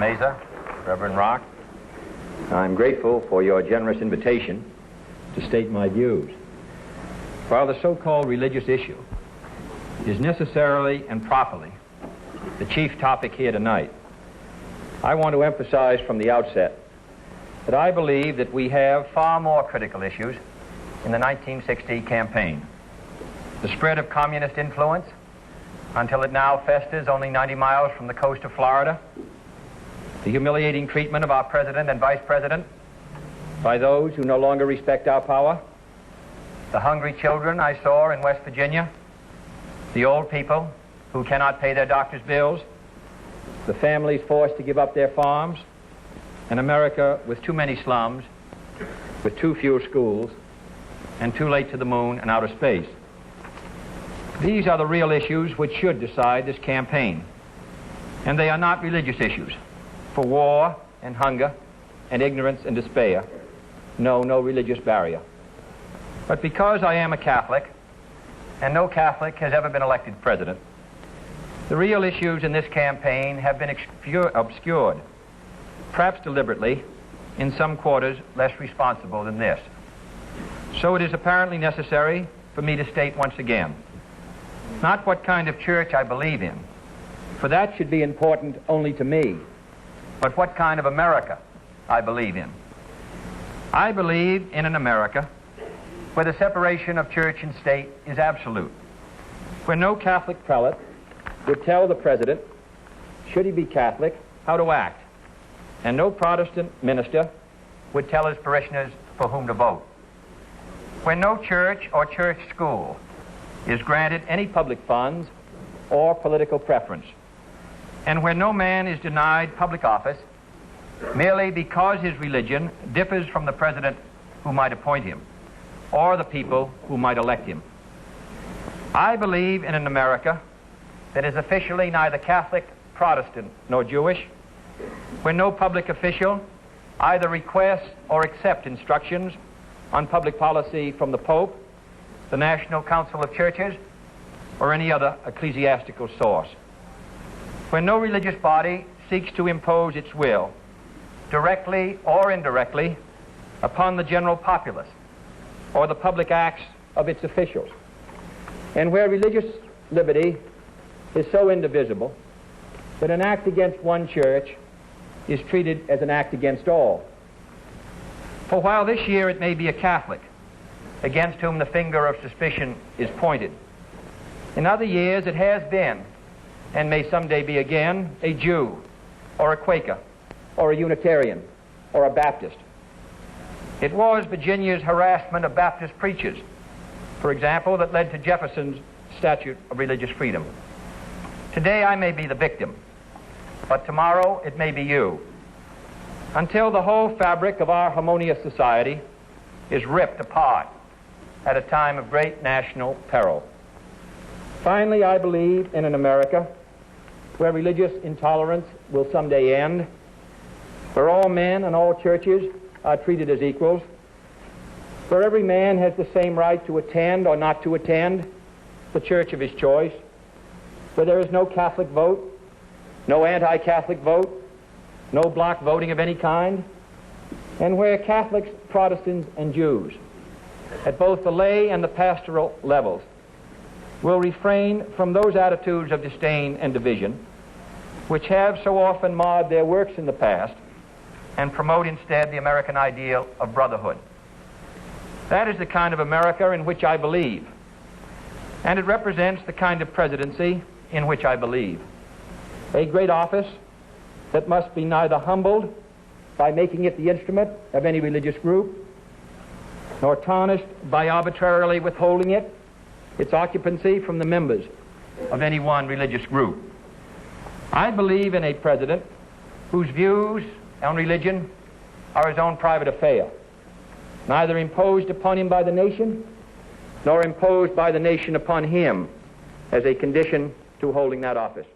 Mesa, Reverend Rock. I'm grateful for your generous invitation to state my views. While the so-called religious issue is necessarily and properly the chief topic here tonight, I want to emphasize from the outset that I believe that we have far more critical issues in the 1960 campaign. The spread of communist influence until it now festers only 90 miles from the coast of Florida, the humiliating treatment of our president and vice president by those who no longer respect our power, the hungry children I saw in West Virginia, the old people who cannot pay their doctor's bills, the families forced to give up their farms, an America with too many slums, with too few schools, and too late to the moon and outer space. These are the real issues which should decide this campaign. And they are not religious issues. For war and hunger and ignorance and despair, no religious barrier. But because I am a Catholic, and no Catholic has ever been elected president, the real issues in this campaign have been obscured, perhaps deliberately, in some quarters less responsible than this. So it is apparently necessary for me to state once again, not what kind of church I believe in, for that should be important only to me, but what kind of America I believe in. I believe in an America where the separation of church and state is absolute, where no Catholic prelate would tell the president, should he be Catholic, how to act, and no Protestant minister would tell his parishioners for whom to vote, where no church or church school is granted any public funds or political preference, and where no man is denied public office merely because his religion differs from the president who might appoint him or the people who might elect him. I believe in an America that is officially neither Catholic, Protestant, nor Jewish, where no public official either requests or accepts instructions on public policy from the Pope, the National Council of Churches, or any other ecclesiastical source, where no religious body seeks to impose its will, directly or indirectly, upon the general populace or the public acts of its officials, and where religious liberty is so indivisible that an act against one church is treated as an act against all. For while this year it may be a Catholic against whom the finger of suspicion is pointed, in other years it has been, and may someday be again, a Jew, or a Quaker, or a Unitarian, or a Baptist. It was Virginia's harassment of Baptist preachers, for example, that led to Jefferson's Statute of Religious Freedom. Today I may be the victim, but tomorrow it may be you, until the whole fabric of our harmonious society is ripped apart at a time of great national peril. Finally, I believe in an America where religious intolerance will someday end, where all men and all churches are treated as equals, where every man has the same right to attend or not to attend the church of his choice, where there is no Catholic vote, no anti-Catholic vote, no block voting of any kind, and where Catholics, Protestants, and Jews, at both the lay and the pastoral levels, will refrain from those attitudes of disdain and division which have so often marred their works in the past, and promote instead the American ideal of brotherhood. That is the kind of America in which I believe, and it represents the kind of presidency in which I believe. A great office that must be neither humbled by making it the instrument of any religious group, nor tarnished by arbitrarily withholding its occupancy from the members of any one religious group. I believe in a president whose views on religion are his own private affair, neither imposed upon him by the nation, nor imposed by the nation upon him as a condition to holding that office.